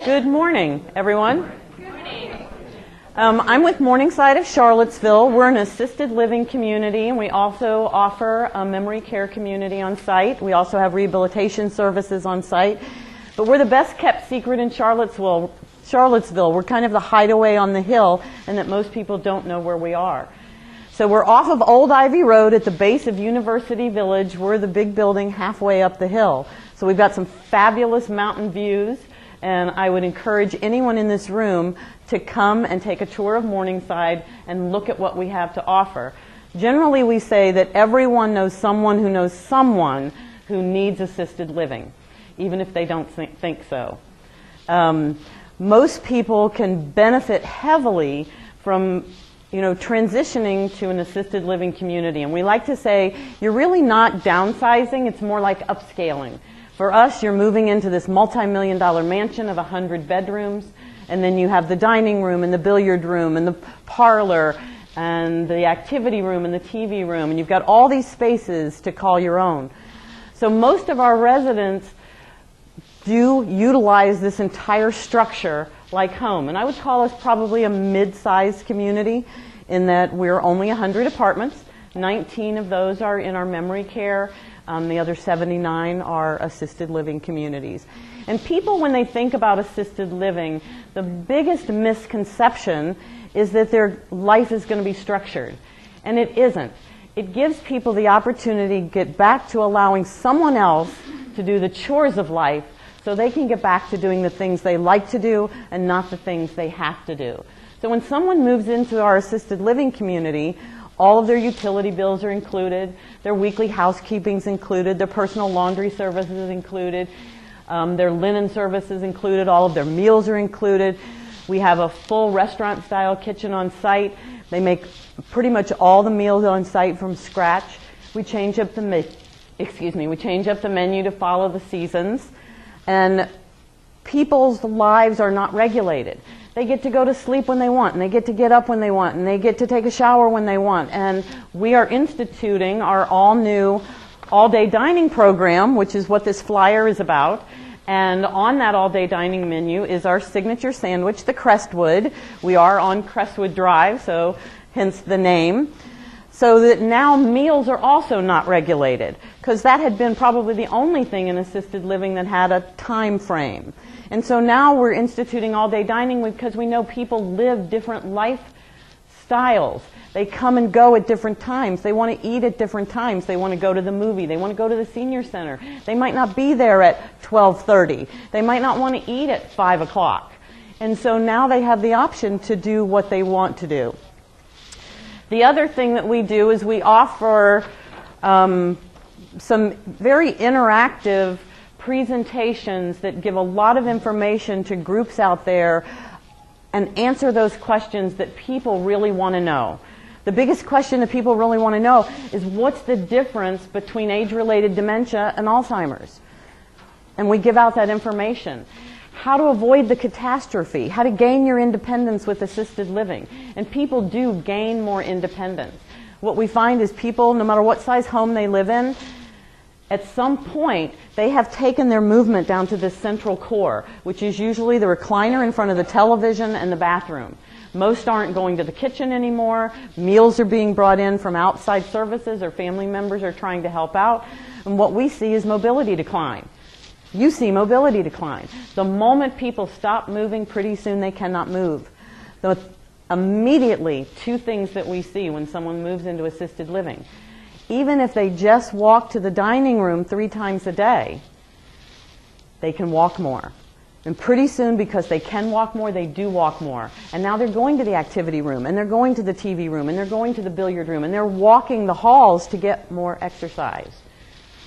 Good morning, everyone. Good morning. I'm with Morningside of Charlottesville. We're an assisted living community, and we also offer a memory care community on site. We also have rehabilitation services on site. But we're the best kept secret in Charlottesville. We're kind of the hideaway on the hill, and that most people don't know where we are. So we're off of Old Ivy Road at the base of University Village. We're the big building halfway up the hill. So we've got some fabulous mountain views, and I would encourage anyone in this room to come and take a tour of Morningside and look at what we have to offer. Generally, we say that everyone knows someone who needs assisted living, even if they don't think so. Most people can benefit heavily from transitioning to an assisted living community. And we like to say, you're really not downsizing, it's more like upscaling. For us, you're moving into this multi-million-dollar mansion of 100 bedrooms, and then you have the dining room and the billiard room and the parlor and the activity room and the TV room, and you've got all these spaces to call your own. So most of our residents do utilize this entire structure like home. And I would call us probably a mid-sized community in that we're only 100 apartments. 19 of those are in our memory care. The other 79 are assisted living communities. And people, when they think about assisted living, the biggest misconception is that their life is going to be structured. And it isn't. It gives people the opportunity to get back to allowing someone else to do the chores of life so they can get back to doing the things they like to do and not the things they have to do. So when someone moves into our assisted living community, all of their utility bills are included, their weekly housekeeping's included, their personal laundry services included, their linen services included, all of their meals are included. We have a full restaurant-style kitchen on site. They make pretty much all the meals on site from scratch. We change up the menu to follow the seasons. And people's lives are not regulated. They get to go to sleep when they want, and they get to get up when they want, and they get to take a shower when they want. And we are instituting our all-new all-day dining program, which is what this flyer is about. And on that all-day dining menu is our signature sandwich, the Crestwood. We are on Crestwood Drive, so hence the name. So that now meals are also not regulated, because that had been probably the only thing in assisted living that had a time frame. And so now we're instituting all-day dining because we know people live different lifestyles. They come and go at different times. They want to eat at different times. They want to go to the movie. They want to go to the senior center. They might not be there at 12:30. They might not want to eat at 5 o'clock. And so now they have the option to do what they want to do. The other thing that we do is we offer some very interactive presentations that give a lot of information to groups out there and answer those questions that people really want to know. The biggest question that people really want to know is, what's the difference between age-related dementia and Alzheimer's? And we give out that information. How to avoid the catastrophe, how to gain your independence with assisted living. And people do gain more independence. What we find is people, no matter what size home they live in, at some point they have taken their movement down to this central core, which is usually the recliner in front of the television and the bathroom. Most aren't going to the kitchen anymore. Meals are being brought in from outside services, or family members are trying to help out. And what we see is mobility decline. You see mobility decline. The moment people stop moving, pretty soon they cannot move. Immediately, two things that we see when someone moves into assisted living. Even if they just walk to the dining room 3 times a day, they can walk more. And pretty soon, because they can walk more, they do walk more. And now they're going to the activity room, and they're going to the TV room, and they're going to the billiard room, and they're walking the halls to get more exercise.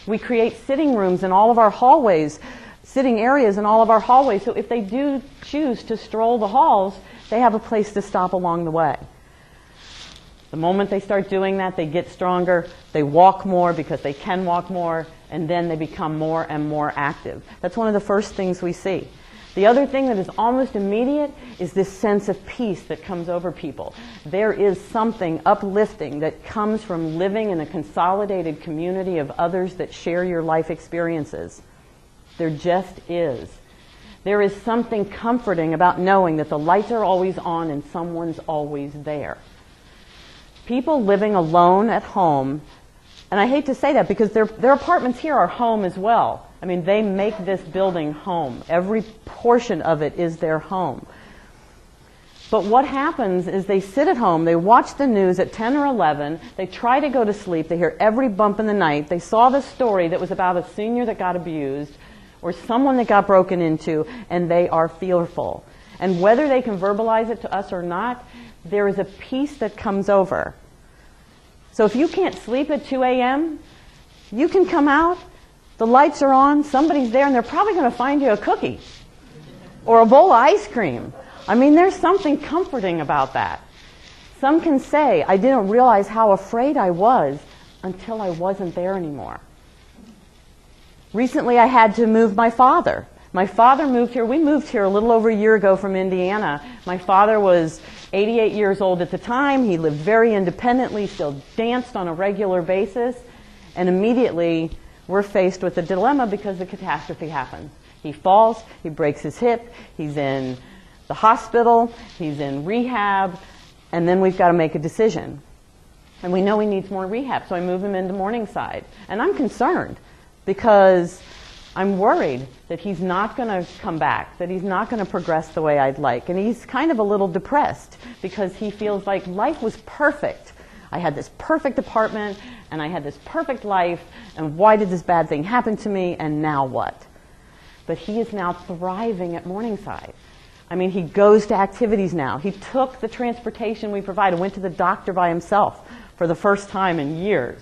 We create sitting rooms in all of our hallways, sitting areas in all of our hallways, so if they do choose to stroll the halls, they have a place to stop along the way. The moment they start doing that, they get stronger, they walk more because they can walk more, and then they become more and more active. That's one of the first things we see. The other thing that is almost immediate is this sense of peace that comes over people. There is something uplifting that comes from living in a consolidated community of others that share your life experiences. There just is. There is something comforting about knowing that the lights are always on and someone's always there. People living alone at home, and I hate to say that because their apartments here are home as well. I mean, they make this building home. Every portion of it is their home. But what happens is they sit at home, they watch the news at 10 or 11, they try to go to sleep, they hear every bump in the night, they saw the story that was about a senior that got abused or someone that got broken into, and they are fearful. And whether they can verbalize it to us or not, there is a peace that comes over. So if you can't sleep at 2 a.m., you can come out, the lights are on, somebody's there, and they're probably going to find you a cookie or a bowl of ice cream. I mean, there's something comforting about that. Some can say, I didn't realize how afraid I was until I wasn't there anymore. Recently, I had to move my father. My father moved here. We moved here a little over a year ago from Indiana. My father was 88 years old at the time. He lived very independently, still danced on a regular basis. And immediately, we're faced with a dilemma because the catastrophe happens. He falls, he breaks his hip, he's in the hospital, he's in rehab, and then we've got to make a decision. And we know he needs more rehab, so I move him into Morningside. And I'm concerned because I'm worried that he's not going to come back, that he's not going to progress the way I'd like. And he's kind of a little depressed because he feels like life was perfect. I had this perfect apartment, and I had this perfect life, and why did this bad thing happen to me, and now what? But he is now thriving at Morningside. I mean, he goes to activities now. He took the transportation we provided, went to the doctor by himself for the first time in years.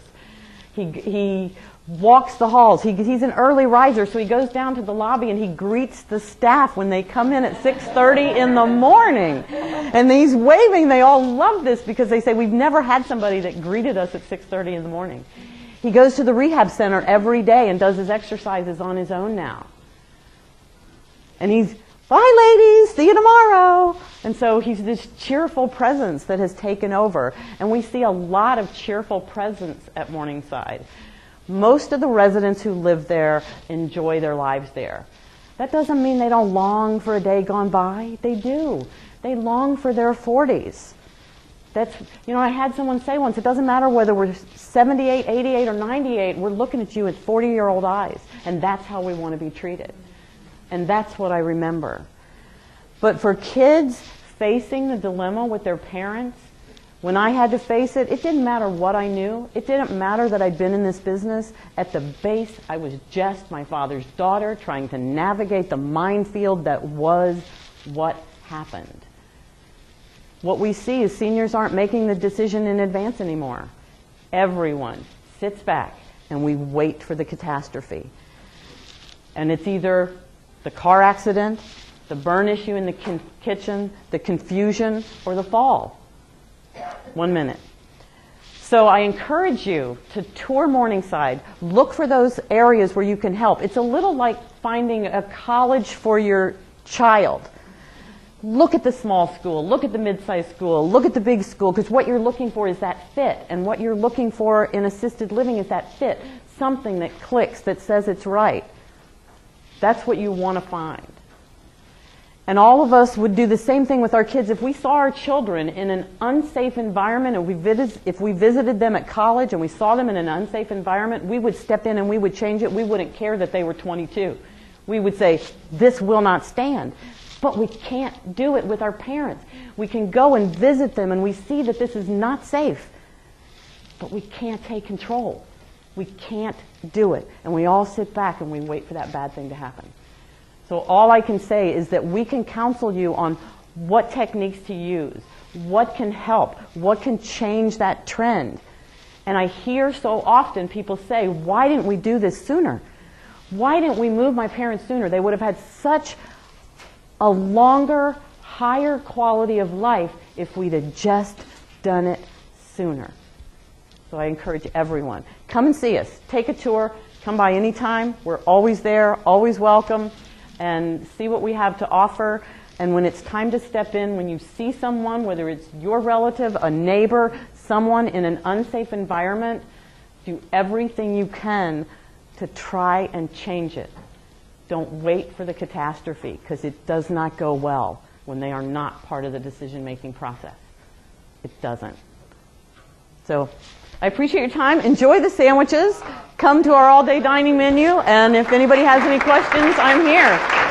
He walks the halls. He's an early riser, so he goes down to the lobby and he greets the staff when they come in at 6:30 in the morning. And he's waving. They all love this because they say, we've never had somebody that greeted us at 6:30 in the morning. He goes to the rehab center every day and does his exercises on his own now. And he's, bye ladies, see you tomorrow. And so he's this cheerful presence that has taken over. And we see a lot of cheerful presence at Morningside. Most of the residents who live there enjoy their lives there. That doesn't mean they don't long for a day gone by. They do. They long for their 40s. That's, I had someone say once, it doesn't matter whether we're 78, 88, or 98, we're looking at you with 40-year-old eyes. And that's how we want to be treated. And that's what I remember. But for kids facing the dilemma with their parents, when I had to face it, it didn't matter what I knew. It didn't matter that I'd been in this business. At the base, I was just my father's daughter trying to navigate the minefield that was what happened. What we see is seniors aren't making the decision in advance anymore. Everyone sits back and we wait for the catastrophe. And it's either the car accident, the burn issue in the kitchen, the confusion, or the fall. 1 minute. So I encourage you to tour Morningside. Look for those areas where you can help. It's a little like finding a college for your child. Look at the small school, look at the mid-sized school, look at the big school, because what you're looking for is that fit. And what you're looking for in assisted living is that fit. Something that clicks, that says it's right. That's what you want to find. And all of us would do the same thing with our kids. If we saw our children in an unsafe environment, and if we visited them at college and we saw them in an unsafe environment, we would step in and we would change it. We wouldn't care that they were 22. We would say, this will not stand. But we can't do it with our parents. We can go and visit them and we see that this is not safe. But we can't take control. We can't do it. And we all sit back and we wait for that bad thing to happen. So all I can say is that we can counsel you on what techniques to use, what can help, what can change that trend. And I hear so often people say, why didn't we do this sooner? Why didn't we move my parents sooner? They would have had such a longer, higher quality of life if we'd have just done it sooner. So I encourage everyone, come and see us. Take a tour. Come by anytime. We're always there, always welcome. And see what we have to offer. And when it's time to step in, when you see someone, whether it's your relative, a neighbor, someone in an unsafe environment, do everything you can to try and change it. Don't wait for the catastrophe, because it does not go well when they are not part of the decision-making process. It doesn't. So I appreciate your time. Enjoy the sandwiches. Come to our all-day dining menu, and if anybody has any questions, I'm here.